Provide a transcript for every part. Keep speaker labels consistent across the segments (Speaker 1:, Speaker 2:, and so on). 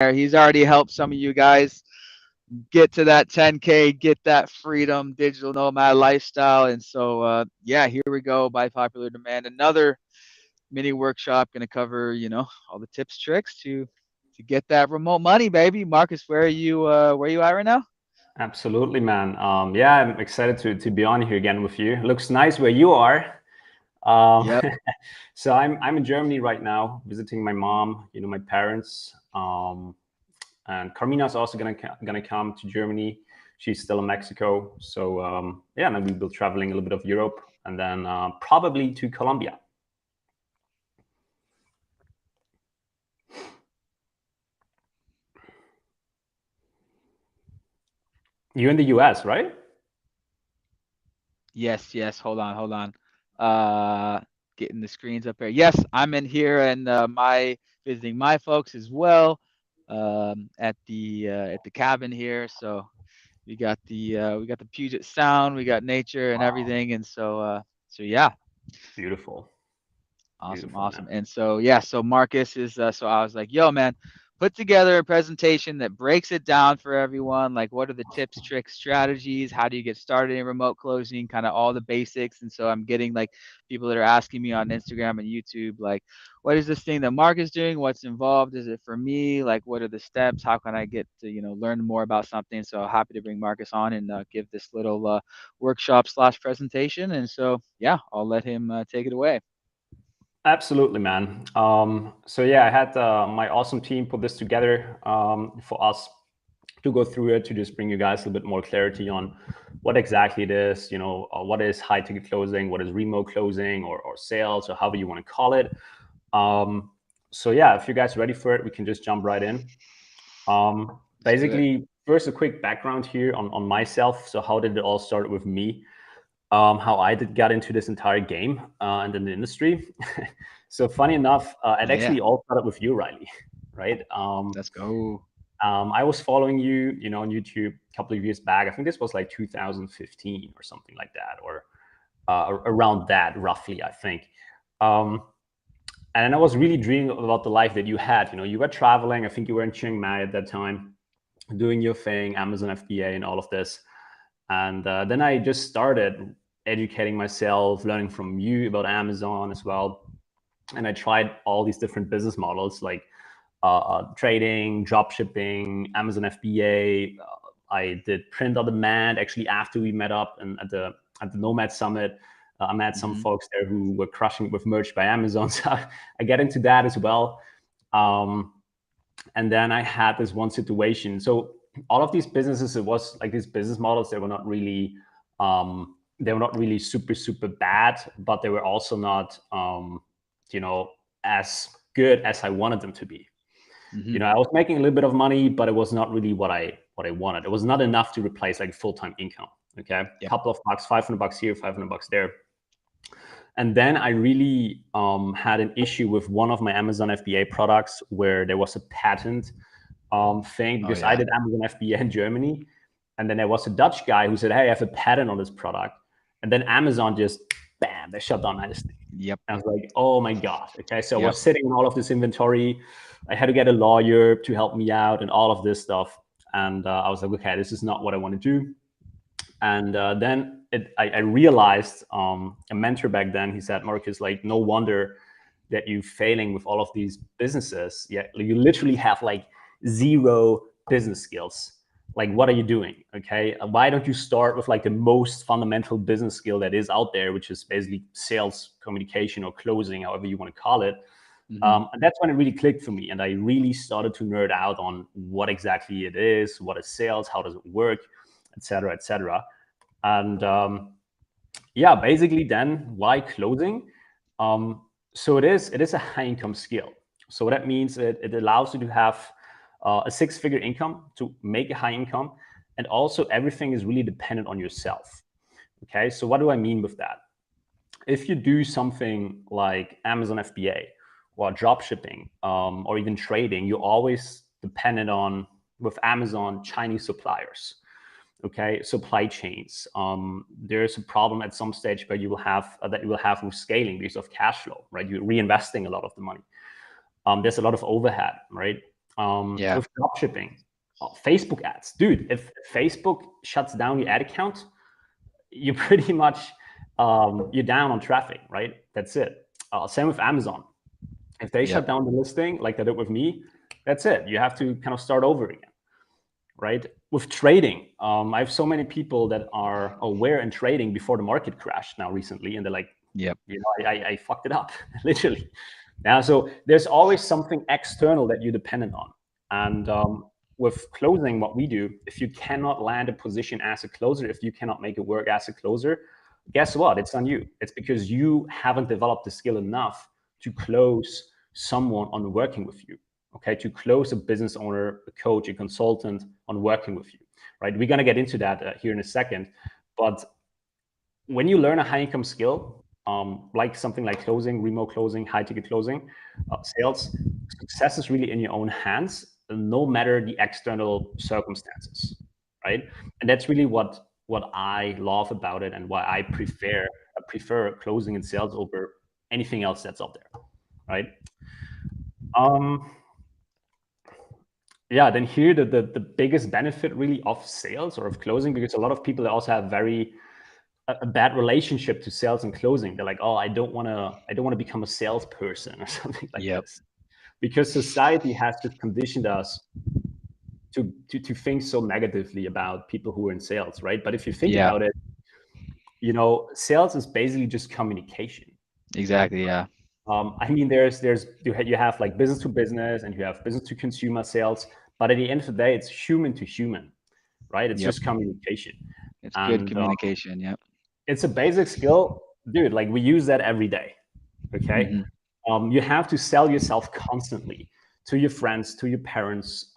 Speaker 1: He's already helped some of you guys get to that 10K, get that freedom, digital nomad lifestyle. And so, yeah, here we go by popular demand. Another mini workshop going to cover, all the tips, tricks to get that remote money, baby. Marcus, where are you at right now?
Speaker 2: Absolutely, man. Yeah, I'm excited to be on here again with you. Looks nice where you are. Um,
Speaker 1: Yep.
Speaker 2: so I'm in Germany right now, visiting my mom, my parents. And Carmina's also gonna come to Germany. She's still in Mexico. So yeah, and then we'll be traveling a little bit of Europe, and then probably to Colombia. You're in the US, right?
Speaker 1: Yes, yes. Hold on. Uh, Getting the screens up here. Yes, I'm in here and my visiting my folks as well. At the cabin here. So we got the Puget Sound, we got nature and
Speaker 2: Wow,
Speaker 1: everything, and so yeah,
Speaker 2: beautiful,
Speaker 1: awesome,
Speaker 2: beautiful,
Speaker 1: awesome.
Speaker 2: man.
Speaker 1: And so yeah, so Marcus is so I was like, yo, man, put together a presentation that breaks it down for everyone. Like, what are the tips, tricks, strategies? How do you get started in remote closing? Kind of all the basics. And so I'm getting like people that are asking me on Instagram and YouTube, like, what is this thing that Mark is doing? What's involved? Is it for me? Like, what are the steps? How can I get to learn more about something? So happy to bring Marcus on and give this little workshop slash presentation. And so yeah, I'll let him take it away.
Speaker 2: Absolutely, man. So yeah, I had my awesome team put this together for us to go through it, to just bring you guys a little bit more clarity on what exactly it is, what is high ticket closing, what is remote closing, or sales, or however you want to call it. So yeah, if you guys are ready for it, we can just jump right in.
Speaker 1: Let's do it.
Speaker 2: Basically, first a quick background here on myself. So how did it all start with me? How I did got into this entire game and in the industry. So funny enough, it
Speaker 1: Yeah,
Speaker 2: actually all started with you, Riley, right?
Speaker 1: let's go.
Speaker 2: I was following you, on YouTube a couple of years back. I think this was like 2015 or something like that, or around that, roughly, I think. Um, and I was really dreaming about the life that you had. You were traveling. I think you were in Chiang Mai at that time, doing your thing, Amazon FBA, and all of this. And then I just started educating myself, learning from you about Amazon as well. And I tried all these different business models like trading, drop shipping, Amazon FBA. I did print on demand. Actually, after we met up and at the Nomad Summit, I met some
Speaker 1: Hmm.
Speaker 2: folks there who were crushing it with merch by Amazon. So I get into that as well. Um, and then I had this one situation. So all of these businesses, it was like these business models. They were not really super bad, but they were also not as good as I wanted them to be.
Speaker 1: Hmm.
Speaker 2: I was making a little bit of money, but it was not really what I wanted. It was not enough to replace like full-time income. Okay, a
Speaker 1: Yep.
Speaker 2: couple of bucks, $500 here, $500 there. And then I really had an issue with one of my Amazon FBA products where there was a patent thing,
Speaker 1: Oh
Speaker 2: because I
Speaker 1: yeah.
Speaker 2: did Amazon FBA in Germany. And then there was a Dutch guy who said, "Hey, I have a patent on this product." And then Amazon just, bam, they shut down my listing.
Speaker 1: Yep.
Speaker 2: I was like, oh my gosh. Okay. So I
Speaker 1: Yep.
Speaker 2: was sitting on all of this inventory. I had to get a lawyer to help me out and all of this stuff. And I was like, okay, this is not what I want to do. And then I realized, a mentor back then, he said, "Marcus, like, no wonder that you failing with all of these businesses. Yeah, you literally have like zero business skills. Like, what are you doing? Okay, why don't you start with like the most fundamental business skill that is out there, which is basically sales, communication, or closing, however you want to call it."
Speaker 1: Hmm.
Speaker 2: And that's when it really clicked for me, and I really started to nerd out on what exactly it is, what is sales, how does it work, etc., etc. And yeah, basically, then why closing? Um, so it is a high income skill. So what that means, it allows you to have a six-figure income, to make a high income, and also everything is really dependent on yourself. Okay, so what do I mean with that? If you do something like Amazon FBA or drop shipping, or even trading, you're always dependent on, with Amazon, Chinese suppliers. Okay, supply chains. There's a problem at some stage where you will have with scaling because of cash flow, right? You're reinvesting a lot of the money. There's a lot of overhead, right? with dropshipping, Facebook ads. Dude, if Facebook shuts down your ad account, you pretty much, you're down on traffic, right? That's it. Same with Amazon. If they shut down the listing like they did with me, that's it. You have to kind of start over again, right? With trading, I have so many people that are aware in trading before the market crashed now recently, and they're like, I fucked it up, literally. Now, so there's always something external that you're dependent on. And with closing, what we do, if you cannot land a position as a closer, if you cannot make it work as a closer, guess what? It's on you. It's because you haven't developed the skill enough to close someone on working with you. Okay, to close a business owner, a coach, a consultant on working with you, right? We're going to get into that here in a second. But when you learn a high income skill, like something like closing, remote closing, high ticket closing, sales, success is really in your own hands, no matter the external circumstances, right? And that's really what I love about it, and why I prefer closing and sales over anything else that's out there, right? Yeah, then here the biggest benefit really of sales or of closing, because a lot of people also have a bad relationship to sales and closing. They're like, oh, I don't want to become a salesperson or something like this, because society has just conditioned us to think so negatively about people who are in sales, right? But if you think about it, sales is basically just communication.
Speaker 1: Exactly.
Speaker 2: Right? I mean, you have like business to business, and you have business to consumer sales, but at the end of the day, it's human to human, right? It's just communication.
Speaker 1: It's good communication.
Speaker 2: It's a basic skill, dude. Like, we use that every day. Okay. You have to sell yourself constantly to your friends, to your parents,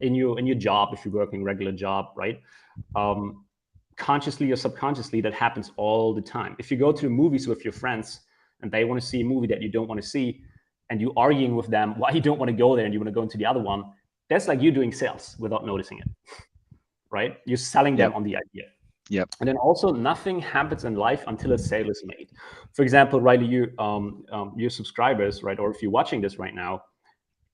Speaker 2: in your job, if you're working a regular job, right? Consciously or subconsciously, that happens all the time. If you go to the movies with your friends and they want to see a movie that you don't want to see, and you arguing with them why you don't want to go there and you want to go into the other one, that's like you doing sales without noticing it, right? You're selling them on the idea. And then also, nothing happens in life until a sale is made. For example, Riley, your subscribers, right, or if you're watching this right now,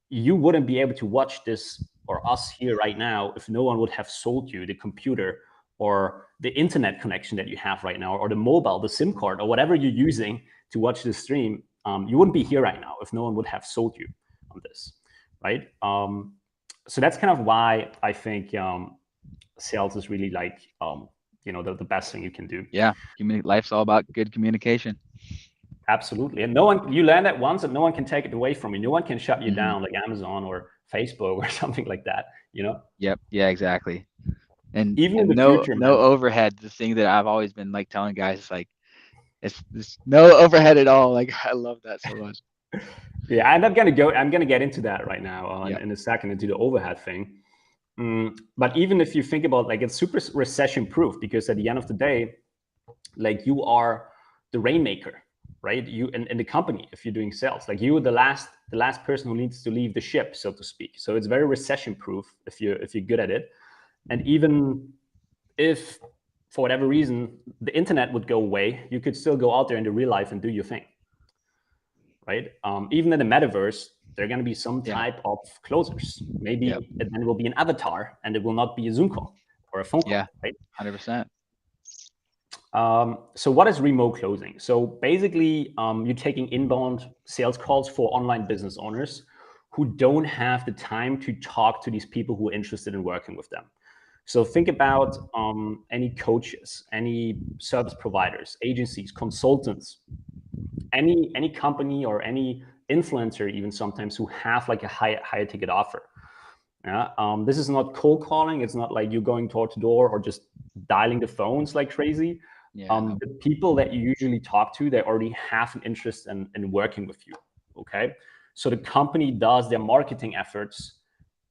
Speaker 2: you wouldn't be able to watch this or us here right now if no one would have sold you the computer or the internet connection that you have right now, or the mobile, the SIM card, or whatever you're using to watch this stream. You wouldn't be here right now if no one would have sold you on this, right? So that's kind of why I think sales is really like the best thing you can do.
Speaker 1: Life's all about good communication.
Speaker 2: Absolutely. And you learn that once, and no one can take it away from you. No one can shut you down like Amazon or Facebook or something like that,
Speaker 1: Yeah, exactly. And
Speaker 2: even in the
Speaker 1: no
Speaker 2: future,
Speaker 1: no overhead. The thing that I've always been like telling guys, like, it's no overhead at all. Like, I love that so much.
Speaker 2: Yeah, I'm gonna get into that right now in a second, into the overhead thing. But even if you think about, like, it's super recession proof, because at the end of the day, like, you are the rainmaker, right? You in the company, if you're doing sales, like, you are the last person who needs to leave the ship, so to speak. So it's very recession proof if you're good at it. And even if for whatever reason the internet would go away, you could still go out there in the real life and do your thing, right? Even in the metaverse, there are going to be some type of closers. Maybe and then it will be an avatar, and it will not be a Zoom call or a phone call, right?
Speaker 1: 100%.
Speaker 2: So what is remote closing? So basically, you're taking inbound sales calls for online business owners who don't have the time to talk to these people who are interested in working with them. So think about any coaches, any service providers, agencies, consultants, any company or any influencer, even sometimes, who have like a higher ticket offer. This is not cold calling. It's not like you're going door to door or just dialing the phones like crazy. The people that you usually talk to, they already have an interest in working with you. Okay, so the company does their marketing efforts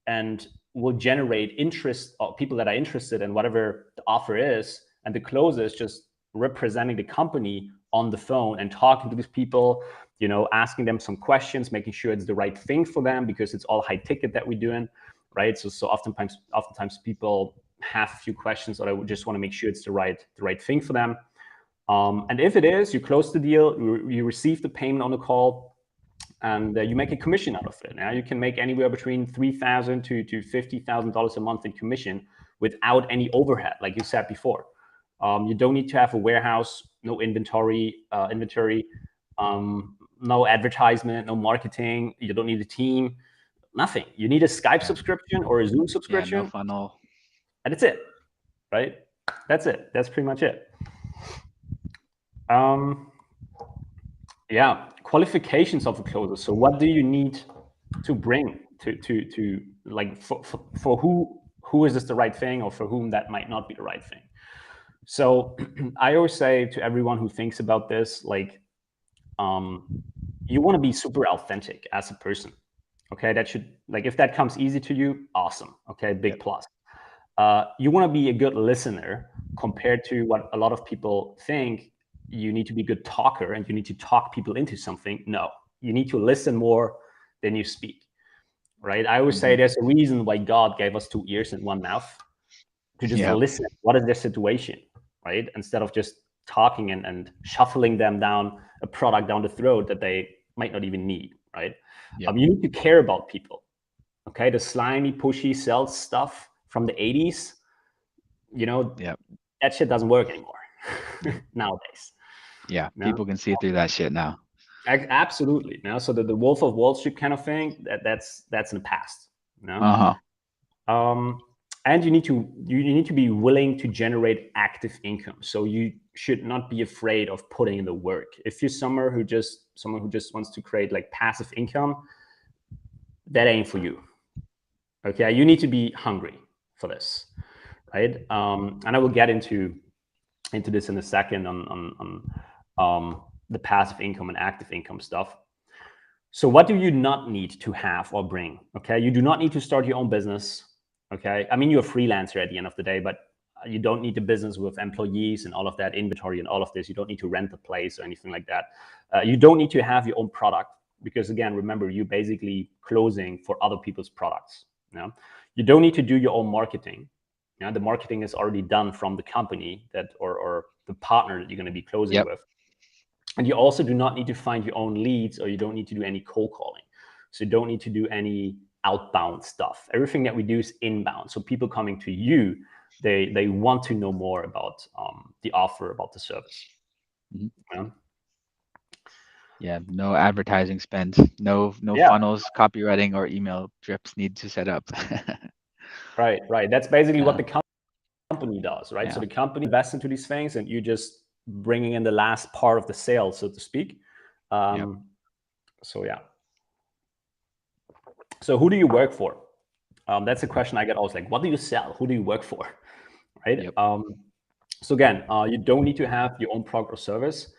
Speaker 2: and will generate interest of people that are interested in whatever the offer is, and the closer is just representing the company on the phone and talking to these people, asking them some questions, making sure it's the right thing for them, because it's all high ticket that we're doing, right? So oftentimes people have a few questions, or I would just want to make sure it's the right thing for them. And if it is, you close the deal, you receive the payment on the call, and you make a commission out of it. Now you can make anywhere between $3,000 to $50,000 a month in commission without any overhead, like you said before. You don't need to have a warehouse, no inventory, no advertisement, no marketing. You don't need a team, nothing. You need a Skype subscription or a Zoom subscription.
Speaker 1: No funnel.
Speaker 2: And it's it, right? That's it. That's pretty much it. Yeah, qualifications of a closer. So what do you need to bring to like for who is this the right thing, or for whom that might not be the right thing? So I always say to everyone who thinks about this, like, you want to be super authentic as a person. Okay, that should, like, if that comes easy to you, awesome. Okay, big plus. You want to be a good listener compared to what a lot of people think. You need to be a good talker and you need to talk people into something. No, you need to listen more than you speak, right? I always say there's a reason why God gave us 2 ears and 1 mouth, to just listen. What is their situation, right? Instead of just talking and shuffling them down a product down the throat that they might not even need, right? You need to care about people. Okay, the slimy, pushy sales stuff from the 80s, that shit doesn't work anymore nowadays.
Speaker 1: Yeah, people can see through that shit now.
Speaker 2: Absolutely. Now, so the Wolf of Wall Street kind of thing, that's in the past. And you need to be willing to generate active income. So you should not be afraid of putting in the work. If you're someone who just wants to create like passive income, that ain't for you. Okay, you need to be hungry for this, right? And I will get into this in a second on the passive income and active income stuff. So what do you not need to have or bring? Okay, you do not need to start your own business. Okay, I mean, you're a freelancer at the end of the day, but you don't need a business with employees and all of that inventory and all of this. You don't need to rent a place or anything like that. You don't need to have your own product, because again, remember, you're basically closing for other people's products. You don't need to do your own marketing. The marketing is already done from the company that or the partner that you're going to be closing with. And you also do not need to find your own leads, or you don't need to do any cold calling. So you don't need to do any outbound stuff. Everything that we do is inbound. So people coming to you, they want to know more about the offer, about the service.
Speaker 1: Yeah, no advertising spend, no funnels, copywriting, or email drips need to set up.
Speaker 2: Right. That's basically what the company does, right? So the company invests into these things, and you just bringing in the last part of the sale, so to speak. So yeah. So who do you work for? That's a question I get always, like, what do you sell? Who do you work for? Right. So again, you don't need to have your own product or service.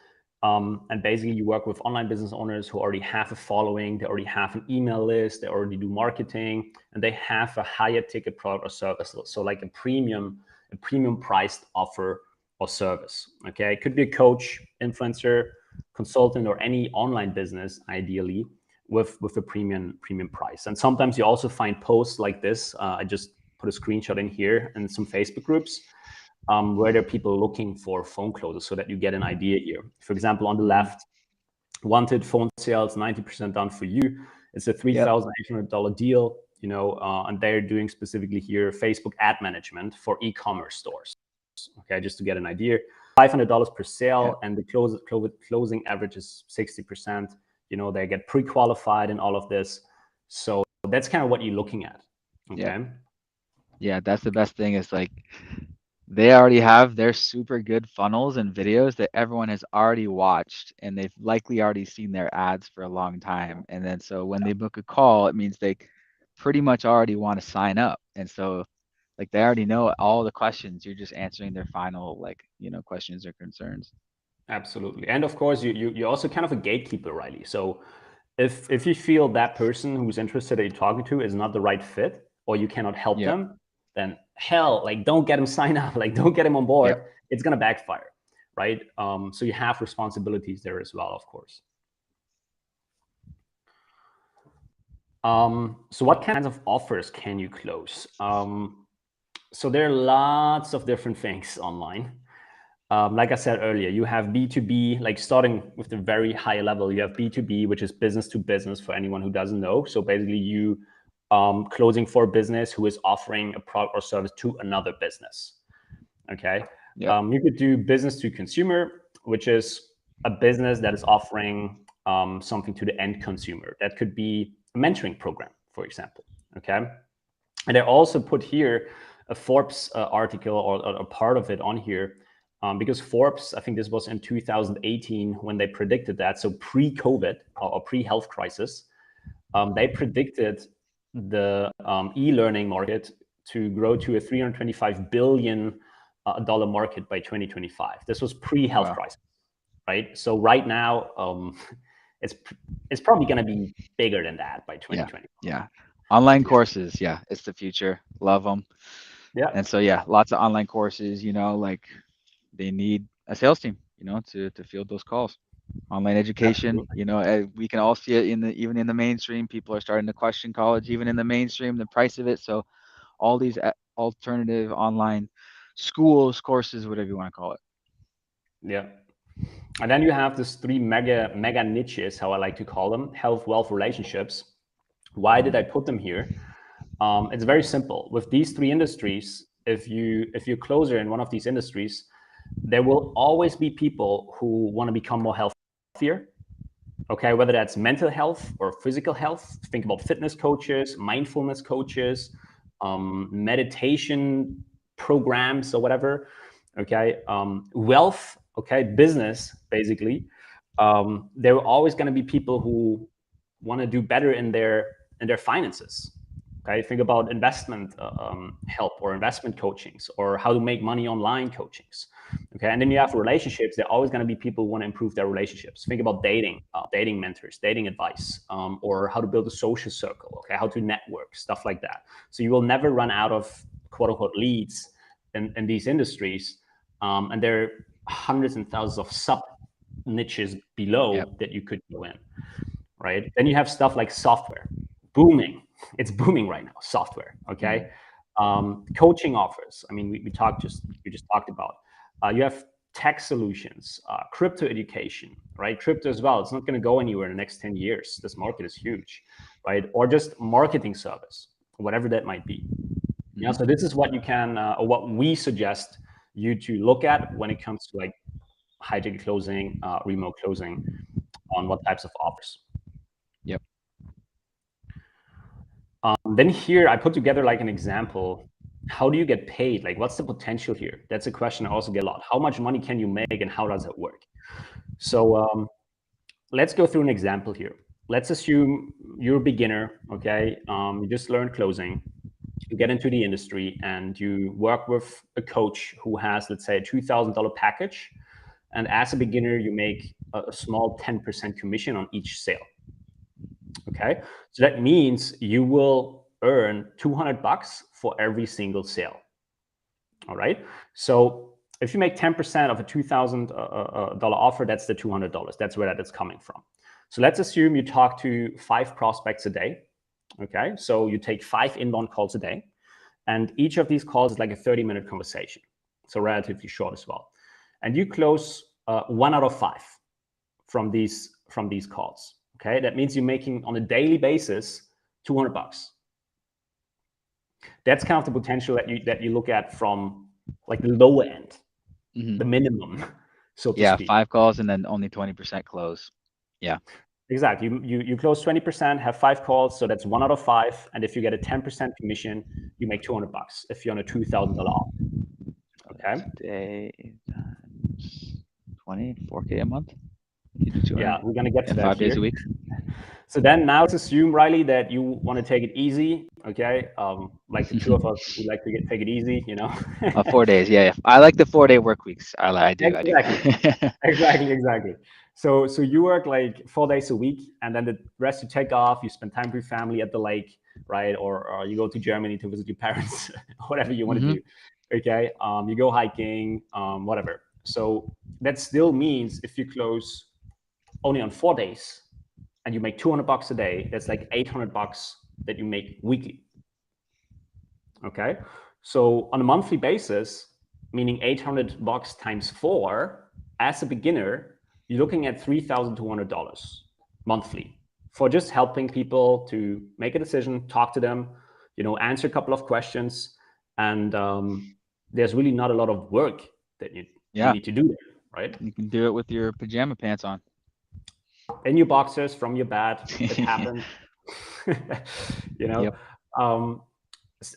Speaker 2: And basically you work with online business owners who already have a following, they already have an email list, they already do marketing, and they have a higher ticket product or service. So like a premium priced offer or service. Okay, it could be a coach, influencer, consultant, or any online business, ideally with a premium price. And sometimes you also find posts like this. I just put a screenshot in here in some Facebook groups. Where there are people looking for phone closers, so that you get an idea here. For example, on the left, wanted phone sales, 90% done for you. It's a $3,800 deal, and they're doing specifically here Facebook ad management for e-commerce stores. Okay, just to get an idea, $500 per sale, and the closing average is 60%. They get pre-qualified and all of this. So that's kind of what you're looking at. Okay.
Speaker 1: Yeah, that's the best thing, is like, they already have their super good funnels and videos that everyone has already watched, and they've likely already seen their ads for a long time. And then so when they book a call, it means they pretty much already want to sign up. And so like they already know all the questions. You're just answering their final questions or concerns.
Speaker 2: Absolutely. And of course, you're also kind of a gatekeeper, Riley. So if you feel that person who's interested that you're talking to is not the right fit, or you cannot help them, then hell, like, don't get him signed up, like, don't get him on board. It's going to backfire, right? So you have responsibilities there as well, of course. So what kinds of offers can you close? So there are lots of different things online. like I said earlier, you have B2B, like starting with the very high level, you have B2B, which is business to business for anyone who doesn't know. So basically you closing for a business who is offering a product or service to another business. Okay.
Speaker 1: Yep.
Speaker 2: You could do business to consumer, which is a business that is offering something to the end consumer. That could be a mentoring program, for example. Okay. And I also put here a Forbes article or a part of it on here because Forbes, I think this was in 2018 when they predicted that. So pre-COVID or pre-health crisis, they predicted the e-learning market to grow to a $325 billion market by 2025. This was pre-health crisis, right? So right now, it's probably going to be bigger than that by 2020.
Speaker 1: Yeah. Online courses. Yeah. It's the future. Love them.
Speaker 2: Yeah.
Speaker 1: And so, yeah, lots of online courses, like they need a sales team, to field those calls. Online education,
Speaker 2: Absolutely.
Speaker 1: we can all see it even in the mainstream. People are starting to question college, even in the mainstream, the price of it. So all these alternative online schools, courses, whatever you want to call it.
Speaker 2: Yeah. And then you have these three mega niches, how I like to call them: health, wealth, relationships. Why did I put them here? It's very simple. With these three industries, if you're closer in one of these industries, there will always be people who want to become more healthier. Okay, whether that's mental health or physical health. Think about fitness coaches, mindfulness coaches, meditation programs or whatever. Okay, wealth. Okay, business basically. There are always going to be people who want to do better in their finances. Okay, think about investment help or investment coachings or how to make money online coachings. Okay, and then you have relationships. There are always going to be people who want to improve their relationships. Think about dating, dating mentors, dating advice, or how to build a social circle. Okay, how to network, stuff like that. So you will never run out of quote unquote leads in these industries, and there are hundreds and thousands of sub niches below that you could go in. Right. Then you have stuff like software, booming. It's booming right now. Software. Okay. Coaching offers. I mean, we just talked about. You have tech solutions, crypto education, right? Crypto as well. It's not going to go anywhere in the next 10 years. This market is huge, right? Or just marketing service, whatever that might be. Yeah. So this is what you can, or what we suggest you to look at when it comes to like high ticket closing, remote closing, on what types of offers.
Speaker 1: Yep.
Speaker 2: Then here I put together like an example. How do you get paid? Like, what's the potential here? That's a question I also get a lot. How much money can you make and how does it work? So let's go through an example here. Let's assume you're a beginner, okay? You just learned closing. You get into the industry and you work with a coach who has, let's say, a $2,000 package. And as a beginner, you make a small 10% commission on each sale. Okay, so that means you will earn $200 for every single sale. All right, so if you make 10% of a $2,000 offer, that's the $200. That's where that is coming from. So let's assume you talk to 5 prospects a day. Okay, so you take 5 inbound calls a day, and each of these calls is like a 30-minute conversation, so relatively short as well. And you close 1 out of 5 from these calls. Okay, that means you're making on a daily basis $200. That's kind of the potential that you look at from like the lower end, the minimum, so to speak.
Speaker 1: 5 calls and then only 20% close. Yeah.
Speaker 2: Exactly. You close 20%, have 5 calls, so that's 1 out of 5. And if you get a 10% commission, you make $200 if you're on a $2,000 offer. Okay.
Speaker 1: Day times 20, 4K a month.
Speaker 2: Yeah, we're gonna get to that
Speaker 1: 5 days
Speaker 2: here.
Speaker 1: a week.
Speaker 2: So then now let's assume, Riley, that you want to take it easy, okay? Like the two of us, we like to take it easy,
Speaker 1: 4 days. Yeah. I like the 4-day work weeks. I do.
Speaker 2: Exactly. So you work like 4 days a week, and then the rest you take off. You spend time with your family at the lake, right? Or you go to Germany to visit your parents, whatever you want to do. Okay. You go hiking, whatever. So that still means if you close only on 4 days and you make $200 a day, that's like $800 that you make weekly. Okay. So on a monthly basis, meaning $800 times 4, as a beginner, you're looking at $3,200 monthly for just helping people to make a decision, talk to them, answer a couple of questions. And there's really not a lot of work that you need to do there, right?
Speaker 1: You can do it with your pajama pants on.
Speaker 2: In your boxers, from your bed. It happens.
Speaker 1: Yep.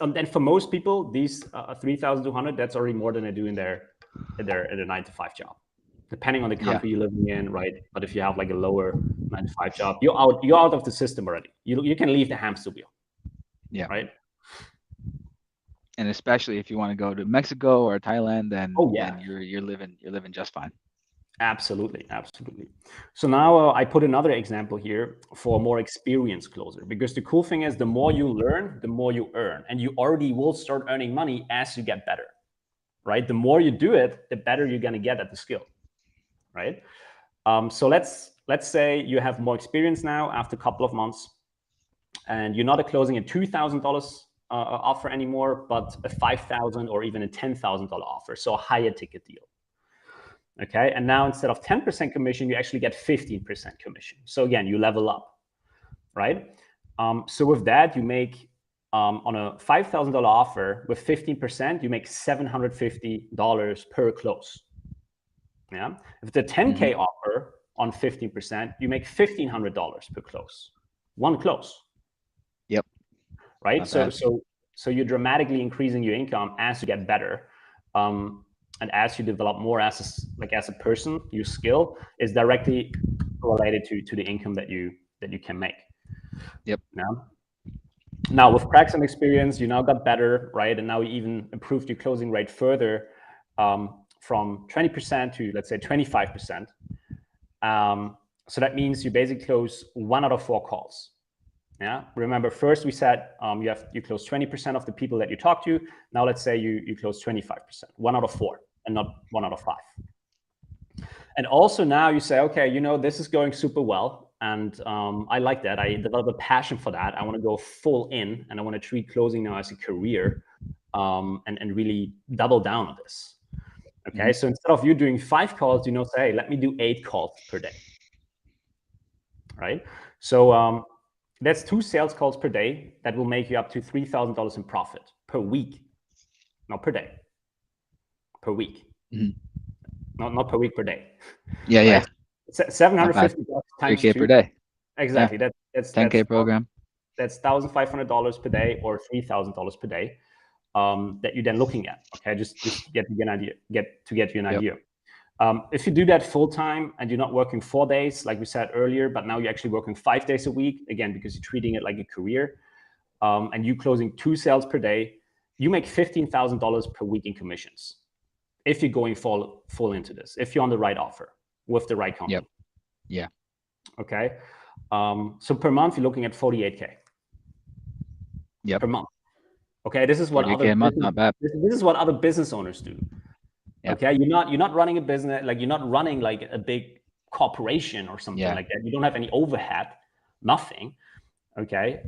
Speaker 2: And for most people, these 3,200, that's already more than they do in their 9-to-5 job, depending on the country you're living in, right? But if you have like a lower 9-to-5 job, you're out of the system already. You can leave the hamster wheel.
Speaker 1: Yeah.
Speaker 2: Right.
Speaker 1: And especially if you want to go to Mexico or Thailand, then then you're living just fine.
Speaker 2: Absolutely. So now I put another example here for a more experienced closer, because the cool thing is the more you learn, the more you earn, and you already will start earning money as you get better, right? The more you do it, the better you're going to get at the skill, right? So let's say you have more experience now after a couple of months, and you're not closing a $2,000 offer anymore, but a $5,000 or even a $10,000 offer, so a higher ticket deal. Okay, and now instead of 10% commission, you actually get 15% commission. So again, you level up, right? So with that, you make on a $5,000 offer with 15%, you make $750 per close. Yeah, if it's a 10K offer on 15%, you make $1,500 per close, one close.
Speaker 1: Yep.
Speaker 2: Right. So you're dramatically increasing your income as you get better. And as you develop more as a person, your skill is directly related to the income that you can make.
Speaker 1: Yep.
Speaker 2: Now with practice and experience, you now got better, right? And now you even improved your closing rate further from 20% to, let's say, 25%. So that means you basically close 1 out of 4 calls. Yeah. Remember, first we said you close 20% of the people that you talk to. Now let's say you close 25%, 1 out of 4, and not 1 out of 5. And also now you say, okay, this is going super well, and I like that. I develop a passion for that. I want to go full in, and I want to treat closing now as a career, and really double down on this. Okay. So instead of you doing 5 calls, say, let me do 8 calls per day. Right. So that's 2 sales calls per day that will make you up to $3,000 in profit per week. Not per day. Per week. Not per week, per day.
Speaker 1: Yeah, right?
Speaker 2: Yeah. $750 times
Speaker 1: 3K
Speaker 2: 2
Speaker 1: per day.
Speaker 2: Exactly.
Speaker 1: Yeah. That's 10K program.
Speaker 2: That's $1,500 per day or $3,000 per day that you're then looking at. Okay, just to get you an idea. Get you an idea. If you do that full time and you're not working 4 days, like we said earlier, but now you're actually working 5 days a week, again, because you're treating it like a career, and you closing 2 sales per day, you make $15,000 per week in commissions. If you're going full into this, if you're on the right offer with the right company.
Speaker 1: Yep. Yeah.
Speaker 2: Okay. So per month, you're looking at $48K.
Speaker 1: Yep.
Speaker 2: Per month. Okay. This is what this is what other business owners do. Yep. Okay, you're not running a business, like you're not running like a big corporation or something like that. You don't have any overhead, nothing. Okay,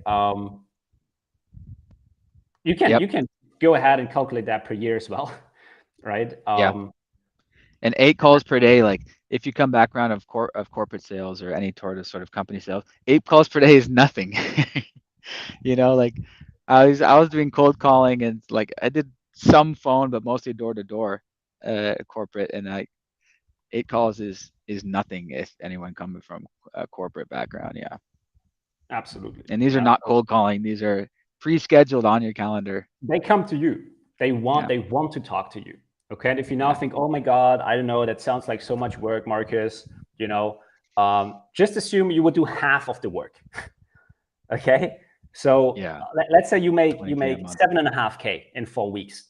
Speaker 2: you can go ahead and calculate that per year as well, right?
Speaker 1: And 8 calls per day, like if you come back around of corporate sales or any sort of company sales, 8 calls per day is nothing. Like I was doing cold calling, and like I did some phone, but mostly door to door. Corporate, and 8 calls is nothing if anyone coming from a corporate background. Yeah,
Speaker 2: absolutely.
Speaker 1: And these are not cold calling; these are pre-scheduled on your calendar.
Speaker 2: They come to you. They want to talk to you. Okay, and if you now think, oh my God, I don't know, that sounds like so much work, Marcus. Just assume you would do half of the work. Okay, so let's say you make 7.5K in 4 weeks.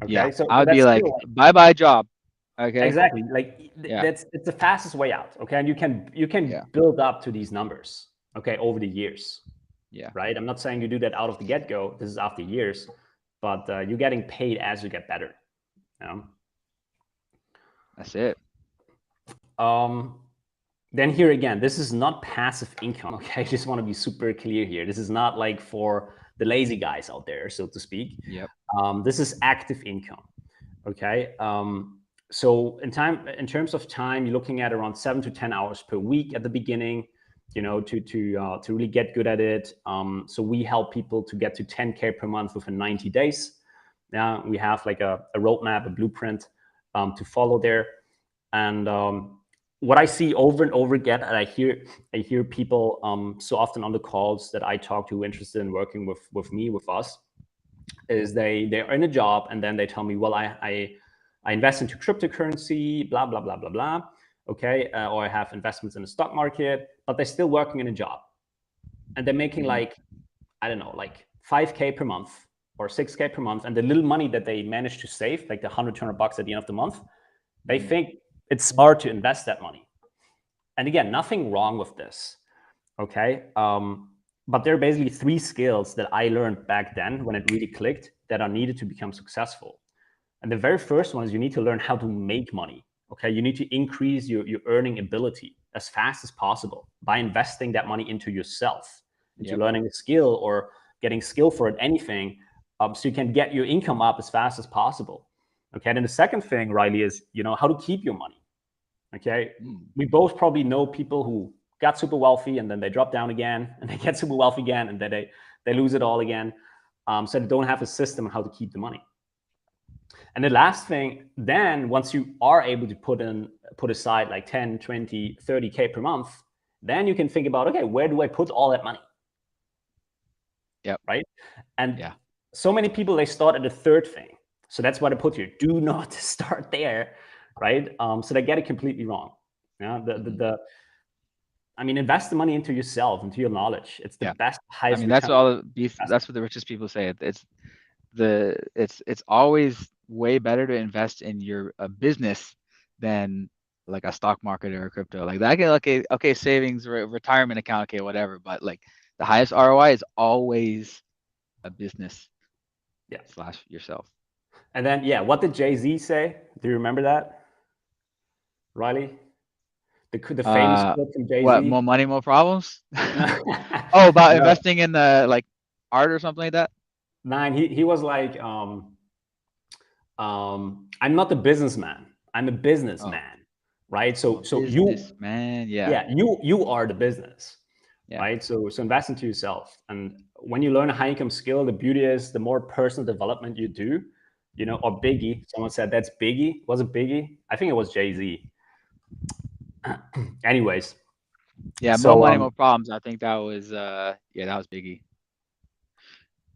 Speaker 1: Okay, so I'd be like, bye job. Okay,
Speaker 2: exactly. Like it's the fastest way out. Okay, and you can build up to these numbers. Okay, over the years.
Speaker 1: Yeah.
Speaker 2: Right. I'm not saying you do that out of the get go. This is after years, but you're getting paid as you get better.
Speaker 1: That's it.
Speaker 2: Then here again, this is not passive income. Okay, I just want to be super clear here. This is not like for the lazy guys out there, so to speak.
Speaker 1: Yep.
Speaker 2: This is active income. Okay. So in terms of time, you're looking at around 7 to 10 hours per week at the beginning, to really get good at it. So we help people to get to 10K per month within 90 days. Yeah, we have like a roadmap, a blueprint to follow there. And what I see over and over again, and I hear people so often on the calls that I talk to interested in working with me, with us, is they're in a job and then they tell me, well, I invest into cryptocurrency, blah blah blah blah blah. Okay, or I have investments in the stock market, but they're still working in a job, and they're making like, I don't know, like 5K per month or 6K per month, and the little money that they manage to save, like the 100, 200 bucks at the end of the month, they think it's smart to invest that money. And again, nothing wrong with this. Okay. But there are basically 3 skills that I learned back then when it really clicked that are needed to become successful. And the very first one is you need to learn how to make money. Okay. You need to increase your earning ability as fast as possible by investing that money into yourself, into learning a skill or getting skill for it, anything, so you can get your income up as fast as possible. Okay. And then the second thing, Riley, is, how to keep your money. Okay. We both probably know people who got super wealthy and then they drop down again and they get super wealthy again and then they lose it all again. So they don't have a system on how to keep the money. And the last thing, then once you are able to put aside like 10, 20, 30K per month, then you can think about, okay, where do I put all that money?
Speaker 1: Yep.
Speaker 2: Right. And so many people, they start at the third thing. So that's why I put here, do not start there. Right. So they get it completely wrong. Yeah. Invest the money into yourself, into your knowledge. It's the best, highest
Speaker 1: that's
Speaker 2: return.
Speaker 1: that's what the richest people say. It's always way better to invest in your business than like a stock market or a crypto. Like that can, okay, savings, retirement account, okay, whatever. But like the highest ROI is always a business / yourself.
Speaker 2: And then, what did Jay-Z say? Do you remember that, Riley? The famous quote from Jay-Z.
Speaker 1: What, more money, more problems? Oh, about investing in the like art or something like that?
Speaker 2: He was like, I'm not a businessman. I'm a businessman, right? So
Speaker 1: man,
Speaker 2: you are the business, right? So invest into yourself, and when you learn a high income skill, the beauty is the more personal development you do, or Biggie. Someone said that's Biggie. Was it Biggie? I think it was Jay-Z. Anyways,
Speaker 1: more money, more problems. I think that was that was Biggie.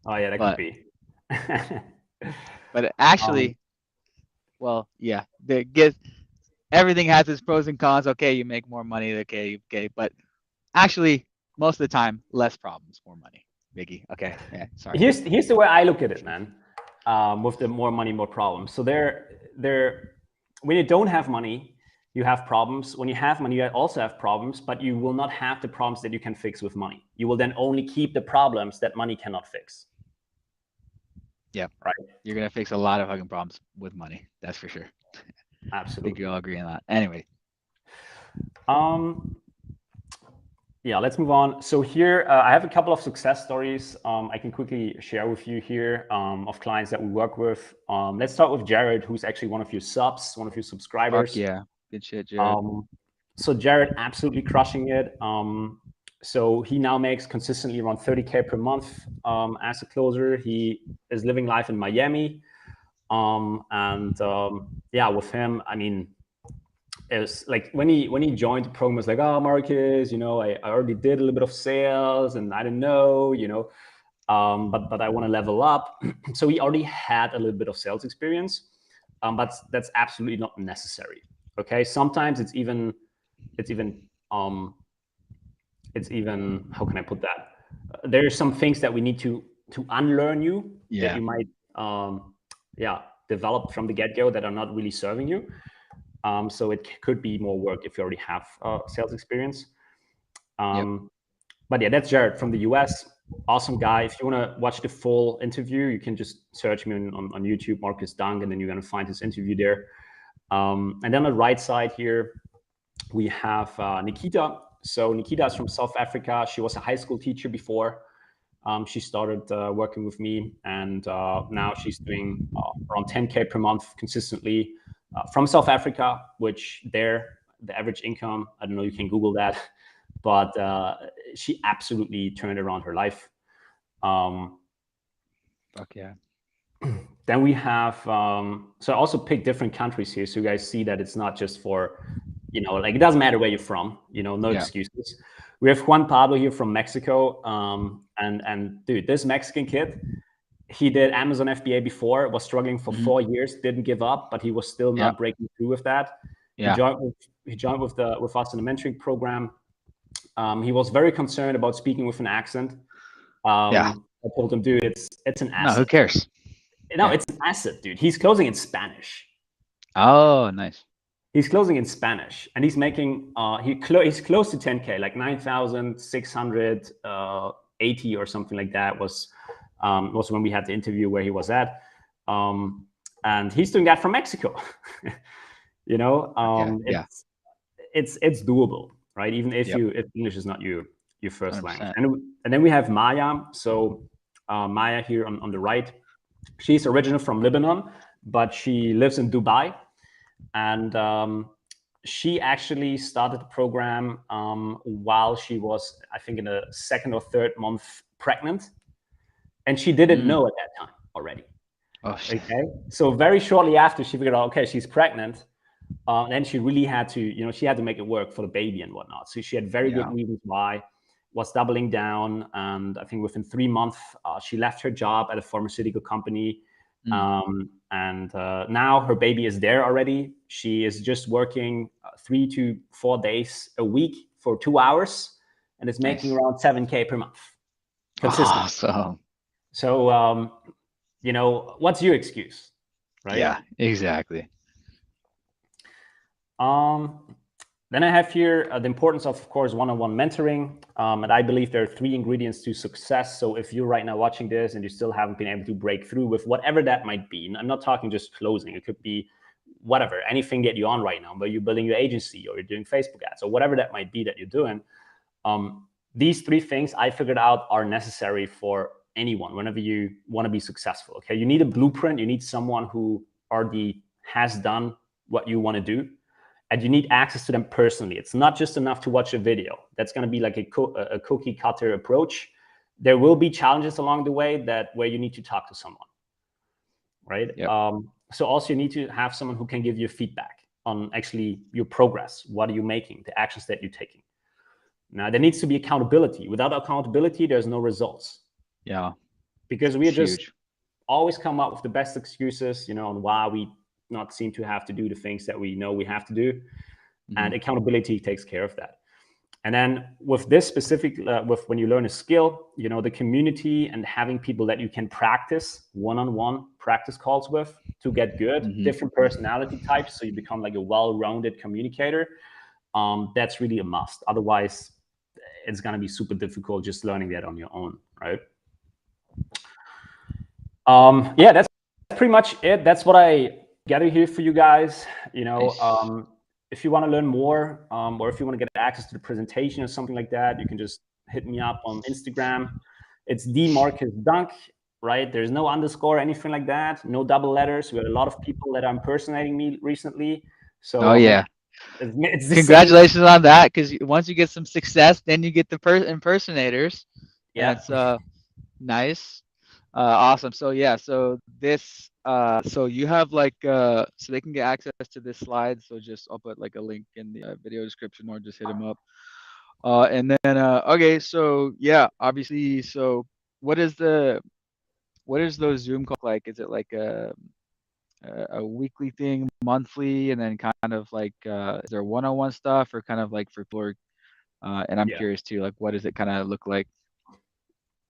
Speaker 2: Oh yeah, that could be.
Speaker 1: But actually, everything has its pros and cons. Okay, you make more money. Okay, but actually, most of the time, less problems, more money. Biggie. Okay, yeah. Sorry.
Speaker 2: Here's the way I look at it, man. With the more money, more problems. So when you don't have money, you have problems. When you have money, you also have problems, but you will not have the problems that you can fix with money. You will then only keep the problems that money cannot fix.
Speaker 1: Yeah.
Speaker 2: Right.
Speaker 1: You're going to fix a lot of fucking problems with money. That's for sure.
Speaker 2: Absolutely.
Speaker 1: I think you all agree on that. Anyway.
Speaker 2: Let's move on. So here, I have a couple of success stories I can quickly share with you here of clients that we work with. Let's start with Jared, who's actually one of your subscribers.
Speaker 1: Fuck yeah. Good shit, Jared.
Speaker 2: So Jared, absolutely crushing it. So he now makes consistently around 30K per month as a closer. He is living life in Miami. With him, it was like when he joined the program, it was like, oh, Markus, I already did a little bit of sales and I don't know, but I want to level up. So he already had a little bit of sales experience, but that's absolutely not necessary. Okay. Sometimes it's even how can I put that? There are some things that we need to unlearn you that you might develop from the get-go that are not really serving you. So it could be more work if you already have sales experience. But that's Jared from the US. Awesome guy. If you want to watch the full interview, you can just search me on YouTube, Markus Dunk, and then you're going to find his interview there. And then on the right side here, we have Nikita. So Nikita is from South Africa. She was a high school teacher before. She started working with me, and now she's doing around 10K per month consistently from South Africa, which there, the average income, I don't know, you can Google that, but she absolutely turned around her life.
Speaker 1: Fuck yeah.
Speaker 2: Then we have, so I also picked different countries here, so you guys see that it's not just for, like, it doesn't matter where you're from, no excuses. We have Juan Pablo here from Mexico, and dude, this Mexican kid, he did Amazon FBA before, was struggling for 4 years, didn't give up, but he was still not breaking through with that. He joined with us in the mentoring program. He was very concerned about speaking with an accent. I told him, dude, it's an asset.
Speaker 1: No, who cares?
Speaker 2: No, it's an asset, dude. He's closing in Spanish.
Speaker 1: Oh, nice.
Speaker 2: He's closing in Spanish, and he's making he's close to 10K, like 9,680 or something like that was when we had the interview where he was at, and he's doing that from Mexico. It's doable, right? Even if if English is not your first 100%. Language. And then we have Maya. So Maya here on the right, she's originally from Lebanon, but she lives in Dubai. And she actually started the program while she was, I think, in the 2nd or 3rd month pregnant. And she didn't know at that time already.
Speaker 1: Oh, shit.
Speaker 2: Okay. So very shortly after, she figured out, okay, she's pregnant. Then she really had to, she had to make it work for the baby and whatnot. So she had very good reasons why, was doubling down. And I think within 3 months, she left her job at a pharmaceutical company. And now her baby is there already. She is just working 3 to 4 days a week for 2 hours, and is making around 7K per month. Consistent.
Speaker 1: Awesome.
Speaker 2: So, what's your excuse? Right?
Speaker 1: Yeah, exactly.
Speaker 2: Then I have here the importance of course, one-on-one mentoring. And I believe there are 3 ingredients to success. So if you're right now watching this and you still haven't been able to break through with whatever that might be, and I'm not talking just closing, it could be whatever, anything that you're on right now, but you're building your agency or you're doing Facebook ads or whatever that might be that you're doing. These 3 things I figured out are necessary for anyone whenever you want to be successful. Okay, you need a blueprint. You need someone who already has done what you want to do. And you need access to them personally. It's not just enough to watch a video. That's going to be like a cookie cutter approach. There will be challenges along the way where you need to talk to someone, right? So also you need to have someone who can give you feedback on actually your progress. What are you making? The actions that you're taking. Now there needs to be accountability. Without accountability, there's no results.
Speaker 1: Yeah.
Speaker 2: Because we just always come up with the best excuses, on why we not seem to have to do the things that we know we have to do. And accountability takes care of that. And then with this specific, with when you learn a skill, the community and having people that you can practice one-on-one practice calls with to get good, different personality types, so you become like a well-rounded communicator. That's really a must. Otherwise, it's going to be super difficult just learning that on your own, right? That's pretty much it. That's what I gather here for you guys. If you want to learn more, or if you want to get access to the presentation or something like that, you can just hit me up on Instagram. It's @DMarkusDunk, right? There's no underscore or anything like that. No double letters. We have a lot of people that are impersonating me recently. So it's the
Speaker 1: congratulations on that, because once you get some success, then you get the impersonators.
Speaker 2: Yeah,
Speaker 1: it's nice. Awesome. So this so you have like so they can get access to this slide. So I'll put like a link in the video description, or just hit them up. And then okay, so obviously, so what is those Zoom calls like? Is it like a weekly thing, monthly, and then kind of like is there one-on-one stuff, or kind of like for people? And I'm curious too, like what does it kind of look like?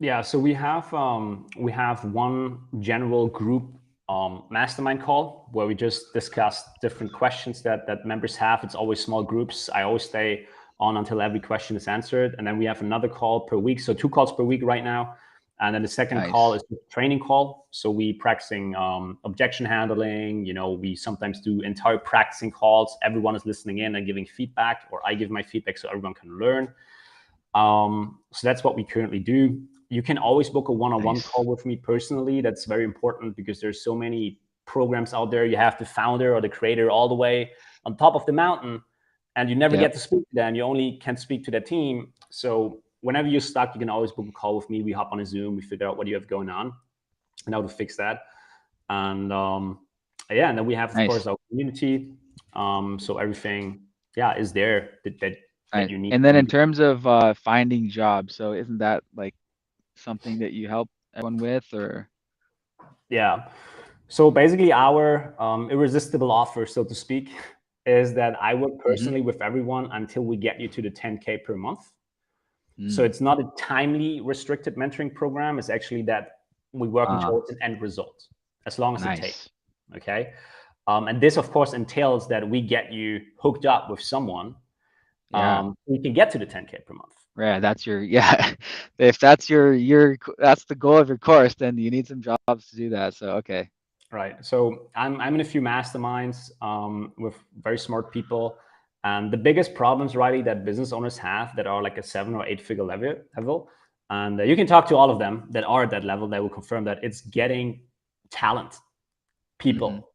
Speaker 2: Yeah, so we have one general group mastermind call where we just discuss different questions that members have. It's always small groups. I always stay on until every question is answered, and then we have another call per week. So 2 calls per week right now, and then the second call is the training call. So we practicing objection handling. We sometimes do entire practicing calls. Everyone is listening in and giving feedback, or I give my feedback so everyone can learn. So that's what we currently do. You can always book a one-on-one
Speaker 1: Nice.
Speaker 2: call with me personally. That's very important because there's so many programs out there. You have the founder or the creator all the way on top of the mountain, and you never
Speaker 1: Yep.
Speaker 2: get to speak to them. You only can speak to the team. So whenever you're stuck, you can always book a call with me. We hop on a Zoom. We figure out what you have going on and how to fix that. And yeah, and then we have, of course,
Speaker 1: Nice.
Speaker 2: our community. So everything, yeah, is there that
Speaker 1: Nice.
Speaker 2: you need
Speaker 1: And
Speaker 2: for
Speaker 1: then
Speaker 2: me
Speaker 1: in
Speaker 2: to.
Speaker 1: terms of finding jobs, so isn't that like something that you help everyone with, or?
Speaker 2: Yeah. So basically, our irresistible offer, so to speak, is that I work
Speaker 1: Hmm.
Speaker 2: personally with everyone until we get you to the 10K per month. So
Speaker 1: Mm.
Speaker 2: it's not a timely restricted mentoring program. It's actually that we're working
Speaker 1: Ah,
Speaker 2: towards an end result as long as it takes.
Speaker 1: nice.
Speaker 2: Okay. And this, of course, entails that we get you hooked up with someone.
Speaker 1: Yeah.
Speaker 2: We can get to the 10K per month.
Speaker 1: Right. That's your, yeah. If that's that's the goal of your course, then you need some jobs to do that. So, okay.
Speaker 2: Right. So I'm in a few masterminds with very smart people. And the biggest problems, Riley, that business owners have that are like a 7 or 8 figure level, and you can talk to all of them that are at that level. They will confirm that it's getting talent,
Speaker 1: Hmm.
Speaker 2: people,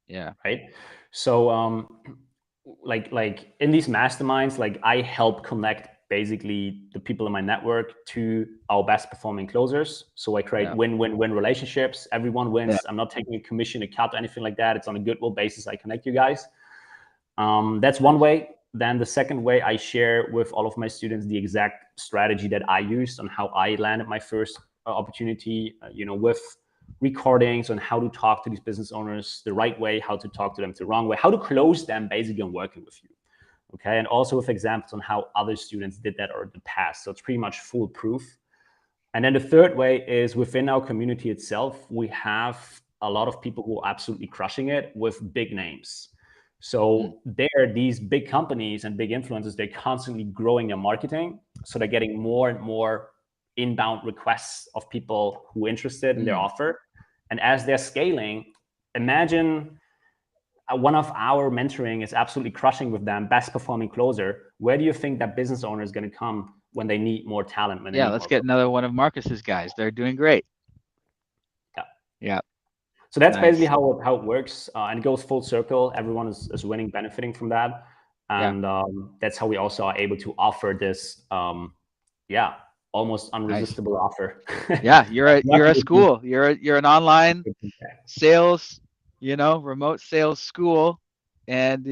Speaker 1: Yeah.
Speaker 2: right? So like in these masterminds, like I help connect basically the people in my network to our best performing closers. So I create
Speaker 1: Yeah.
Speaker 2: win-win-win relationships. Everyone
Speaker 1: Yeah.
Speaker 2: wins. I'm not taking a commission, a cut, or anything like that. It's on a goodwill basis. I connect you guys. That's one
Speaker 1: Nice.
Speaker 2: way. Then the second way, I share with all of my students the exact strategy that I used on how I landed my first opportunity. With recordings on how to talk to these business owners the right way, how to talk to them the wrong way, how to close them basically on working with you. Okay, and also with examples on how other students did that or in the past. So it's pretty much foolproof. And then the third way is within our community itself, we have a lot of people who are absolutely crushing it with big names.
Speaker 1: Mm.
Speaker 2: So they're these big companies and big influencers, they're constantly growing their marketing. So they're getting more and more inbound requests of people who are interested in their
Speaker 1: Mm.
Speaker 2: offer. And as they're scaling, imagine one of our mentoring is absolutely crushing with them, best performing closer. Where do you think that business owner is going to come when they need more talent, when they
Speaker 1: Yeah.
Speaker 2: need
Speaker 1: Let's
Speaker 2: more
Speaker 1: get
Speaker 2: growth?
Speaker 1: another one of Marcus's guys. They're doing great.
Speaker 2: Yeah.
Speaker 1: Yeah.
Speaker 2: So that's basically
Speaker 1: Nice.
Speaker 2: how it works, and it goes full circle. Everyone is winning, benefiting from that,
Speaker 1: Yeah.
Speaker 2: and that's how we also are able to offer this, yeah, almost
Speaker 1: Nice.
Speaker 2: unresistible offer.
Speaker 1: Yeah. You're
Speaker 2: Working
Speaker 1: a
Speaker 2: with you.
Speaker 1: school. You're an online sales, remote sales school, and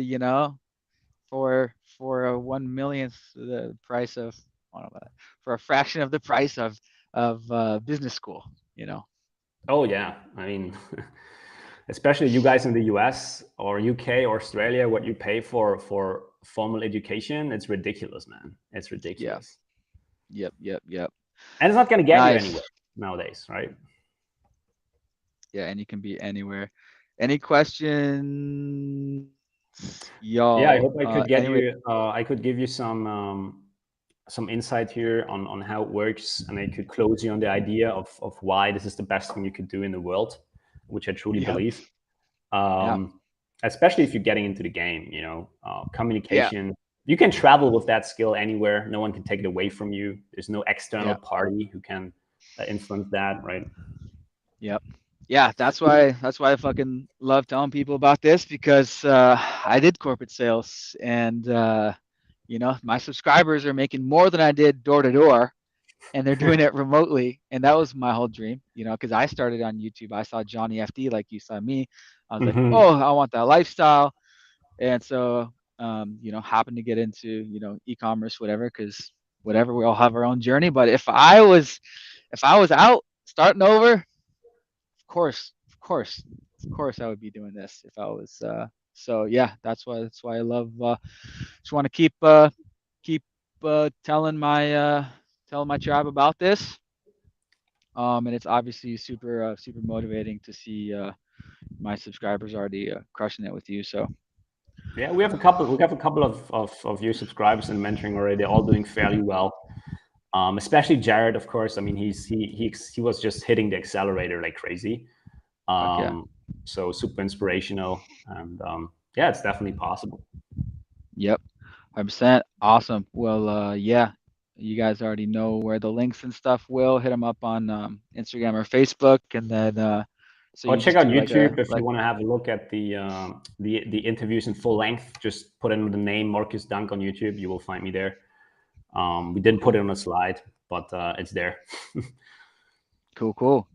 Speaker 1: for a 1 millionth the price of, I don't know, for a fraction of the price of business school.
Speaker 2: Oh yeah, I mean, especially you guys in the US or UK or Australia, what you pay for formal education, it's ridiculous, man. It's
Speaker 1: Yeah.
Speaker 2: ridiculous,
Speaker 1: Yep. Yep. Yep.
Speaker 2: and it's not going to get you
Speaker 1: Nice.
Speaker 2: anywhere nowadays, right?
Speaker 1: Yeah, and you can be anywhere. Any questions,
Speaker 2: Yeah, I
Speaker 1: y'all?
Speaker 2: hope I could get
Speaker 1: Anyway,
Speaker 2: you. I could give you some insight here on how it works, and I could close you on the idea of why this is the best thing you could do in the world, which I truly
Speaker 1: yeah,
Speaker 2: believe.
Speaker 1: yeah,
Speaker 2: Um, Especially if you're getting into the game,
Speaker 1: yeah,
Speaker 2: communication. You can travel with that skill anywhere. No one can take it away from you. There's no external
Speaker 1: yeah,
Speaker 2: party who can influence that, right?
Speaker 1: yep. Yeah, that's why I fucking love telling people about this, because I did corporate sales, and my subscribers are making more than I did door to door, and they're doing it remotely, and that was my whole dream, because I started on YouTube. I saw Johnny FD like you saw me. I was like,
Speaker 2: Hmm.
Speaker 1: oh, I want that lifestyle. And so happened to get into e-commerce, whatever, because whatever, we all have our own journey. But if I was out starting over, of course I would be doing this. If I was so yeah, that's why I love, just want to keep telling my tribe about this. And it's obviously super motivating to see my subscribers already crushing it with you. So
Speaker 2: Yeah, we have a couple. We have a couple of your subscribers in mentoring already. They're all doing fairly well. Especially Jared, of course. I mean, he was just hitting the accelerator like crazy.
Speaker 1: fuck yeah.
Speaker 2: So super inspirational, and yeah, it's definitely possible.
Speaker 1: Yep. 100%. Awesome. Well, yeah. you guys already know where the links and stuff will. Hit them up on Instagram or Facebook, and then so
Speaker 2: Or
Speaker 1: you
Speaker 2: check
Speaker 1: just
Speaker 2: out
Speaker 1: do like a
Speaker 2: YouTube if you want to have a look at the interviews in full length. Just put in the name Markus Dunk on YouTube. You will find me there. We didn't put it
Speaker 1: cool,
Speaker 2: on a slide, but it's there.
Speaker 1: cool.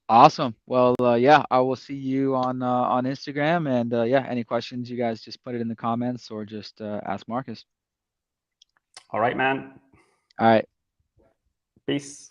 Speaker 1: Awesome. Well, yeah, I will see you on Instagram, and yeah, any questions you guys just put it in the comments or just ask Marcus.
Speaker 2: All right, man.
Speaker 1: All right.
Speaker 2: Peace.